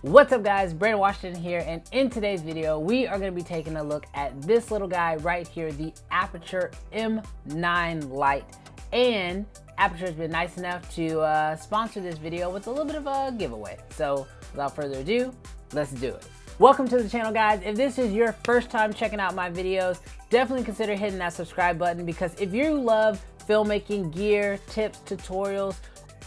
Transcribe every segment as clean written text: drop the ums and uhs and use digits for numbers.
What's up guys, Brandon Washington here, and in today's video we are going to be taking a look at this little guy right here, the Aputure M9 light. And Aputure has been nice enough to sponsor this video with a little bit of a giveaway. So without further ado, let's do it. Welcome to the channel guys. If this is your first time checking out my videos, definitely consider hitting that subscribe button, because if you love filmmaking, gear, tips, tutorials,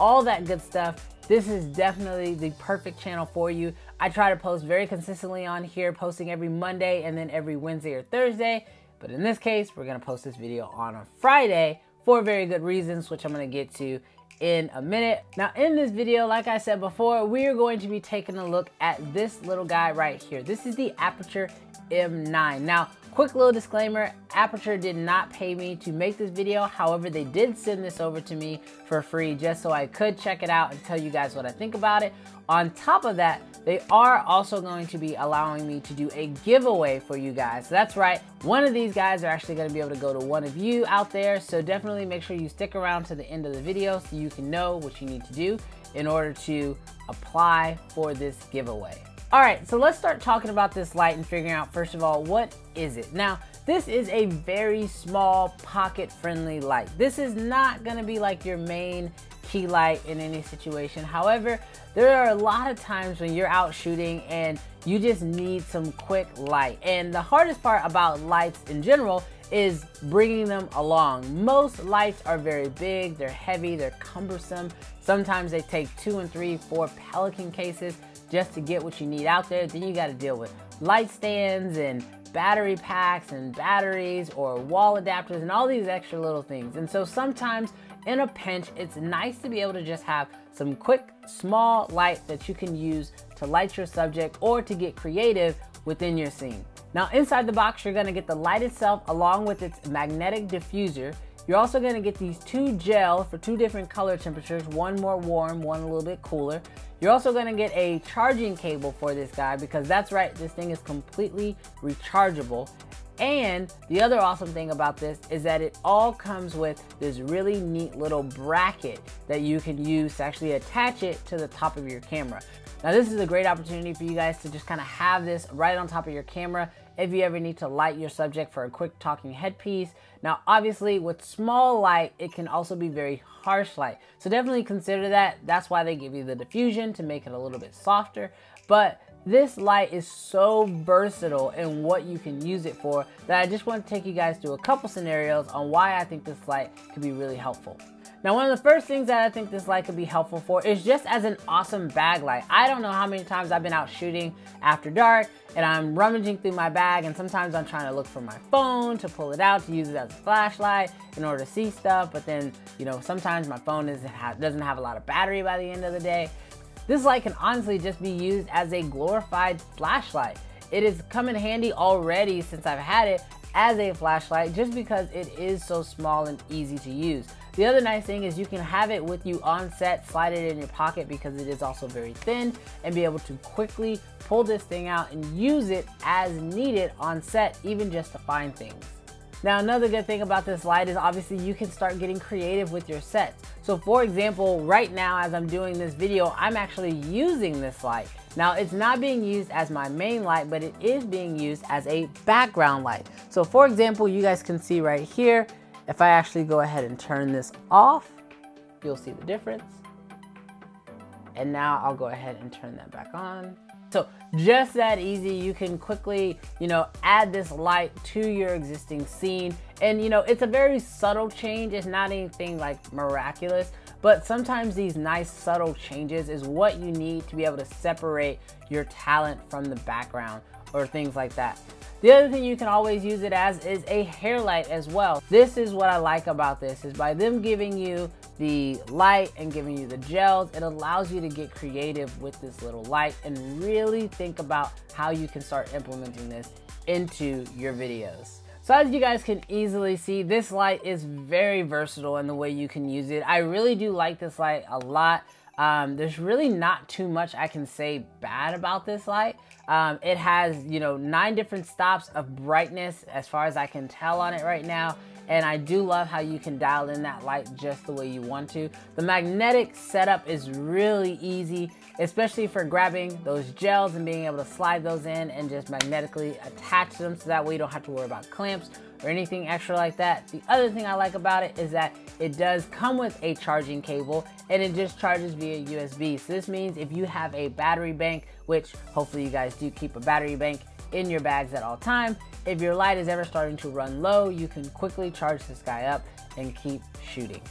all that good stuff, this is definitely the perfect channel for you. I try to post very consistently on here, posting every Monday and then every Wednesday or Thursday. But in this case, we're gonna post this video on a Friday for very good reasons, which I'm gonna get to in a minute. Now in this video, like I said before, we are going to be taking a look at this little guy right here. This is the Aputure M9. Now, quick little disclaimer, Aputure did not pay me to make this video. However, they did send this over to me for free just so I could check it out and tell you guys what I think about it. On top of that, they are also going to be allowing me to do a giveaway for you guys. So that's right, one of these guys are actually going to be able to go to one of you out there. So definitely make sure you stick around to the end of the video so you can know what you need to do in order to apply for this giveaway. All right, so let's start talking about this light and figuring out, first of all, what is it? Now, this is a very small pocket-friendly light. This is not gonna be like your main key light in any situation. However, there are a lot of times when you're out shooting and you just need some quick light. And the hardest part about lights in general is bringing them along. Most lights are very big, they're heavy, they're cumbersome. Sometimes they take 2 and 3, 4 Pelican cases just to get what you need out there. Then you got to deal with light stands and battery packs and batteries or wall adapters and all these extra little things. And so sometimes in a pinch, it's nice to be able to just have some quick, small light that you can use to light your subject or to get creative within your scene. Now inside the box, you're gonna get the light itself along with its magnetic diffuser. You're also gonna get these 2 gel for 2 different color temperatures, one more warm, one a little bit cooler. You're also gonna get a charging cable for this guy, because that's right, this thing is completely rechargeable. And the other awesome thing about this is that it all comes with this really neat little bracket that you can use to actually attach it to the top of your camera. Now this is a great opportunity for you guys to just kind of have this right on top of your camera if you ever need to light your subject for a quick talking headpiece. Now obviously with small light, it can also be very harsh light. So definitely consider that. That's why they give you the diffusion to make it a little bit softer. But this light is so versatile in what you can use it for that I just want to take you guys through a couple scenarios on why I think this light could be really helpful. Now, one of the first things that I think this light could be helpful for is just as an awesome bag light. I don't know how many times I've been out shooting after dark and I'm rummaging through my bag, and sometimes I'm trying to look for my phone to pull it out to use it as a flashlight in order to see stuff. But then, you know, sometimes my phone doesn't have a lot of battery by the end of the day. This light can honestly just be used as a glorified flashlight. It has come in handy already since I've had it as a flashlight, just because it is so small and easy to use. The other nice thing is you can have it with you on set, slide it in your pocket because it is also very thin, and be able to quickly pull this thing out and use it as needed on set, even just to find things. Now another good thing about this light is obviously you can start getting creative with your sets. So for example, right now as I'm doing this video, I'm actually using this light. Now it's not being used as my main light, but it is being used as a background light. So for example, you guys can see right here, if I actually go ahead and turn this off, you'll see the difference. And now I'll go ahead and turn that back on. So just that easy, you can quickly, add this light to your existing scene. And it's a very subtle change. It's not anything like miraculous, but sometimes these nice subtle changes is what you need to be able to separate your talent from the background or things like that. The other thing you can always use it as is a hair light as well. This is what I like about this, is by them giving you the light and giving you the gels, it allows you to get creative with this little light and really think about how you can start implementing this into your videos. So as you guys can easily see, this light is very versatile in the way you can use it. I really do like this light a lot. There's really not too much I can say bad about this light. It has, 9 different stops of brightness as far as I can tell on it right now. And I do love how you can dial in that light just the way you want to. The magnetic setup is really easy. especially for grabbing those gels and being able to slide those in and just magnetically attach them so that way you don't have to worry about clamps or anything extra like that. The other thing I like about it is that it does come with a charging cable and it just charges via USB. So this means if you have a battery bank, which hopefully you guys do keep a battery bank in your bags at all time, if your light is ever starting to run low, you can quickly charge this guy up and keep shooting.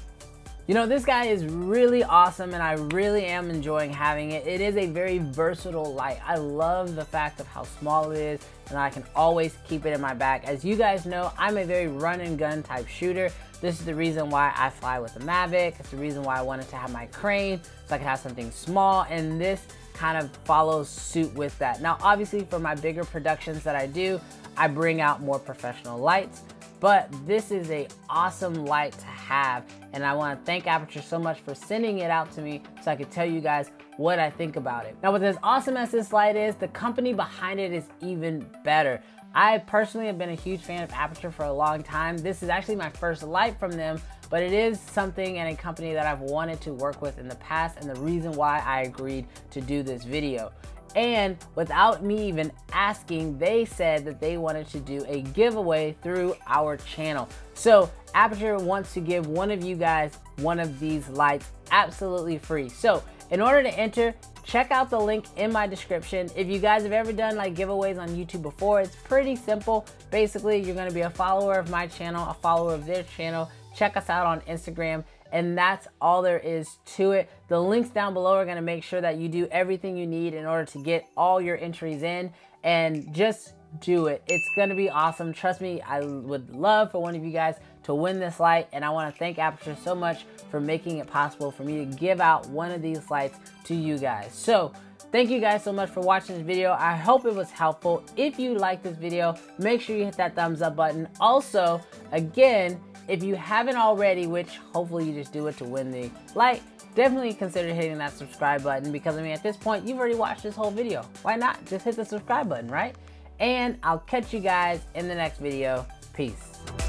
You know, this guy is really awesome and I really am enjoying having it. It is a very versatile light. I love the fact of how small it is and I can always keep it in my bag. As you guys know, I'm a very run and gun type shooter. This is the reason why I fly with the Mavic. It's the reason why I wanted to have my crane so I could have something small, and this kind of follows suit with that. Now, obviously for my bigger productions that I do, I bring out more professional lights. But this is an awesome light to have, and I want to thank Aputure so much for sending it out to me so I could tell you guys what I think about it. Now, with as awesome as this light is, the company behind it is even better. I personally have been a huge fan of Aputure for a long time. This is actually my first light from them, but it is something and a company that I've wanted to work with in the past, and the reason why I agreed to do this video. And without me even asking, they said that they wanted to do a giveaway through our channel. So Aputure wants to give one of you guys one of these lights absolutely free. So in order to enter, check out the link in my description. If you guys have ever done like giveaways on YouTube before, it's pretty simple. Basically, you're gonna be a follower of my channel, a follower of their channel. Check us out on Instagram, and that's all there is to it. The links down below are gonna make sure that you do everything you need in order to get all your entries in, and just do it. It's gonna be awesome. Trust me, I would love for one of you guys to win this light, and I wanna thank Aputure so much for making it possible for me to give out one of these lights to you guys. So thank you guys so much for watching this video. I hope it was helpful. If you like this video, make sure you hit that thumbs up button. Also, again, if you haven't already, which hopefully you just do it to win the light, definitely consider hitting that subscribe button, because I mean, at this point, you've already watched this whole video. Why not? Just hit the subscribe button, right? And I'll catch you guys in the next video. Peace.